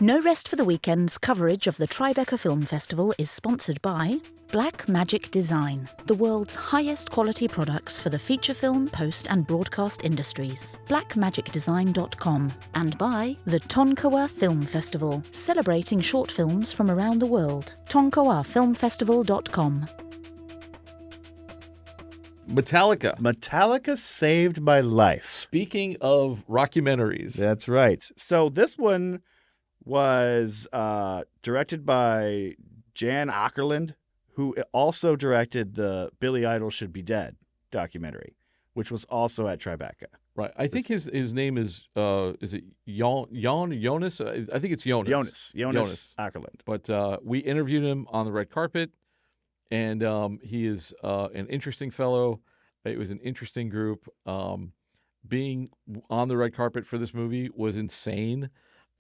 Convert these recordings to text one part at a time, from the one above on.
No Rest for the Weekend's coverage of the Tribeca Film Festival is sponsored by Blackmagic Design, the world's highest quality products for the feature film, post and broadcast industries. Blackmagicdesign.com. And by the Tonkawa Film Festival, celebrating short films from around the world. Tonkawafilmfestival.com. Metallica Saved My Life. Speaking of rockumentaries. That's right. So this one was directed by Jan Åkerlund, who also directed the Billy Idol Should Be Dead documentary, which was also at Tribeca. Right. I think his name is it Jonas? I think it's Jonas. Jonas Åkerlund. But we interviewed him on the red carpet, and he is an interesting fellow. It was an interesting group. Being on the red carpet for this movie was insane.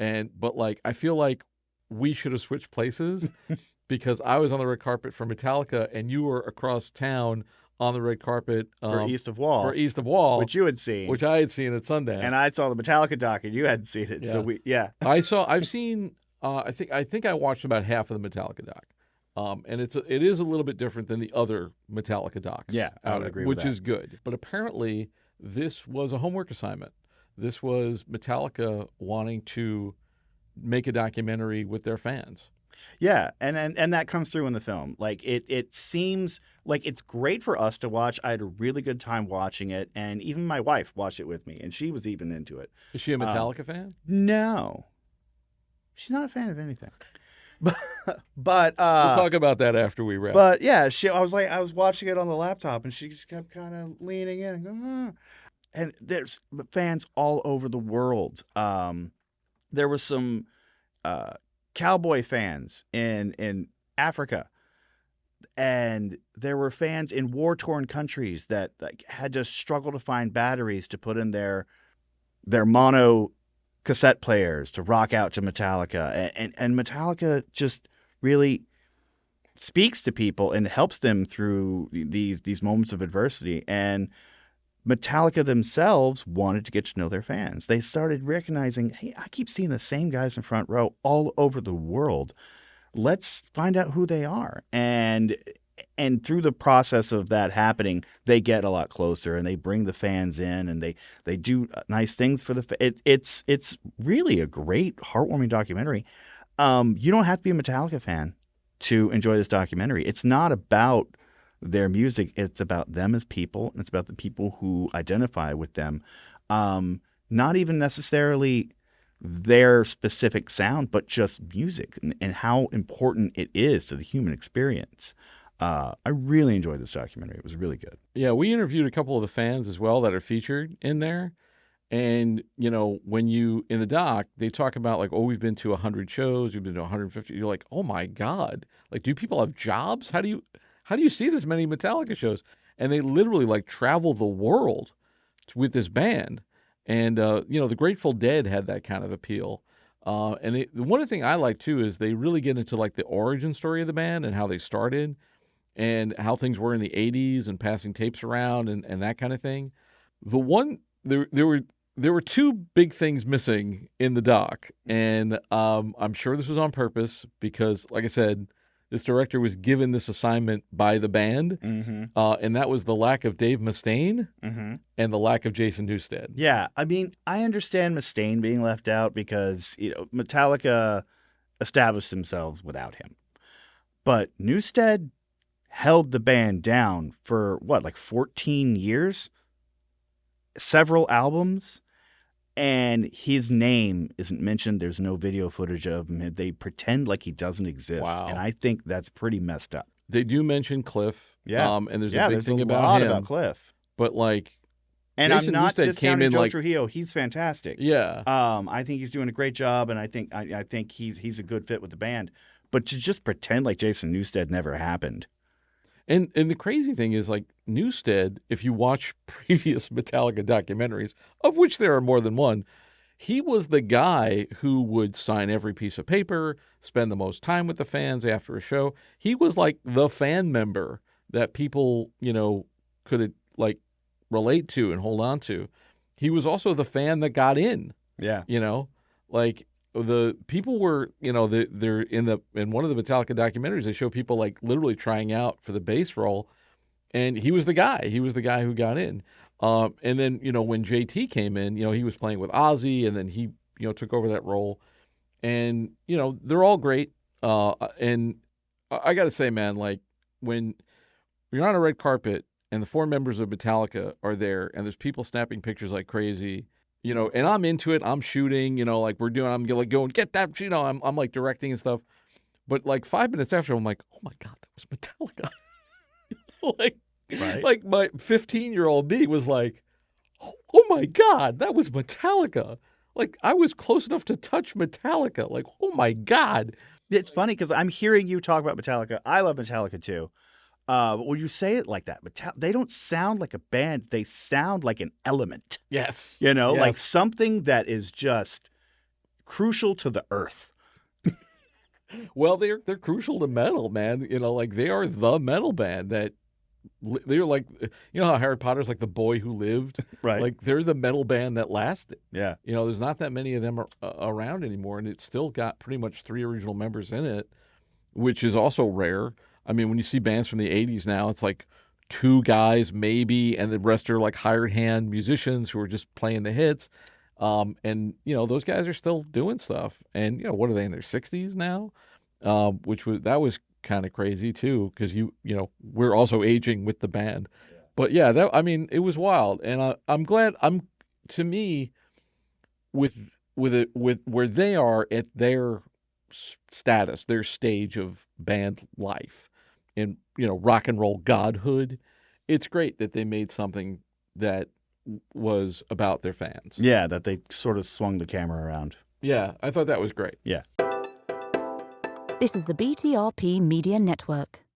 But I feel like we should have switched places because I was on the red carpet for Metallica and you were across town on the red carpet for East of Wall. Which you had seen. Which I had seen at Sundance. And I saw the Metallica doc and you hadn't seen it. Yeah. So I've seen I think I watched about half of the Metallica doc. And it is a little bit different than the other Metallica docs. Yeah, I would agree with which that. is good. But apparently this was a homework assignment. This was Metallica wanting to make a documentary with their fans. Yeah, and that comes through in the film. Like it seems like it's great for us to watch. I had a really good time watching it, and even my wife watched it with me, and she was even into it. Is she a Metallica fan? No, she's not a fan of anything. But we'll talk about that after we wrap. But yeah, I was watching it on the laptop, and she just kept kind of leaning in and going, ah. And there's fans all over the world. There was some cowboy fans in Africa, and there were fans in war-torn countries that had to struggle to find batteries to put in their mono cassette players to rock out to Metallica. And Metallica just really speaks to people and helps them through these moments of adversity. And Metallica themselves wanted to get to know their fans. They started recognizing, hey, I keep seeing the same guys in front row all over the world. Let's find out who they are. And through the process of that happening, they get a lot closer and they bring the fans in and they do nice things for it's really a great, heartwarming documentary. You don't have to be a Metallica fan to enjoy this documentary. It's not about their music. It's about them as people, and it's about the people who identify with them. Not even necessarily their specific sound, but just music and how important it is to the human experience. I really enjoyed this documentary. It was really good. Yeah, we interviewed a couple of the fans as well that are featured in there. And, when you, in the doc, they talk about we've been to 100 shows, we've been to 150. You're like, oh my God. Do people have jobs? How do you see this many Metallica shows? And they literally travel the world with this band. And, the Grateful Dead had that kind of appeal. And one thing I like too is they really get into the origin story of the band and how they started and how things were in the 80s and passing tapes around and that kind of thing. There were two big things missing in the doc. And I'm sure this was on purpose because, like I said, this director was given this assignment by the band, and that was the lack of Dave Mustaine and the lack of Jason Newsted. Yeah, I mean, I understand Mustaine being left out because Metallica established themselves without him, but Newsted held the band down for 14 years, several albums. And his name isn't mentioned. There's no video footage of him. They pretend like he doesn't exist. Wow. And I think that's pretty messed up. They do mention Cliff. Yeah. And there's a big thing about lot him. About Cliff. But and Jason I'm not Newsted discounting Joe Trujillo. He's fantastic. Yeah. I think he's doing a great job, and I think he's a good fit with the band. But to just pretend like Jason Newsted never happened. And the crazy thing is, Newsted, if you watch previous Metallica documentaries, of which there are more than one, he was the guy who would sign every piece of paper, spend the most time with the fans after a show. He was the fan member that people, could relate to and hold on to. He was also the fan that got in. Yeah. the people were, they're in one of the Metallica documentaries, they show people like literally trying out for the bass role, and he was the guy. He was the guy who got in. And then, when JT came in, he was playing with Ozzy, and then he, took over that role. And, they're all great. And I got to say, man, like when you're on a red carpet and the 4 members of Metallica are there and there's people snapping pictures like crazy, and I'm into it. I'm shooting, like I'm like going, get that, I'm like directing and stuff. But like 5 minutes after, I'm like, oh my God, that was Metallica. Right. Like my 15-year-old me was like, oh my God, that was Metallica. Like I was close enough to touch Metallica. Like, oh my God. It's funny because I'm hearing you talk about Metallica. I love Metallica too. But when you say it like that, they don't sound like a band. They sound like an element. Yes. Like Yes. something that is just crucial to the earth. Well, they're crucial to metal, man. Like they are the metal band that they're like, how Harry Potter's like the boy who lived, Right. Like they're the metal band that lasted. Yeah. There's not that many of them around anymore, and it's still got pretty much 3 original members in it, which is also rare. I mean, when you see bands from the 80s now, it's like 2 guys maybe, and the rest are like hired hand musicians who are just playing the hits. And those guys are still doing stuff. And what are they in their 60s now? That was kind of crazy too, because we're also aging with the band. Yeah. But yeah, it was wild, and I'm glad. To me, with where they are at their status, their stage of band life, and rock and roll godhood, it's great that they made something that was about their fans. Yeah, that they sort of swung the camera around. Yeah, I thought that was great. Yeah. This is the BTRP Media Network.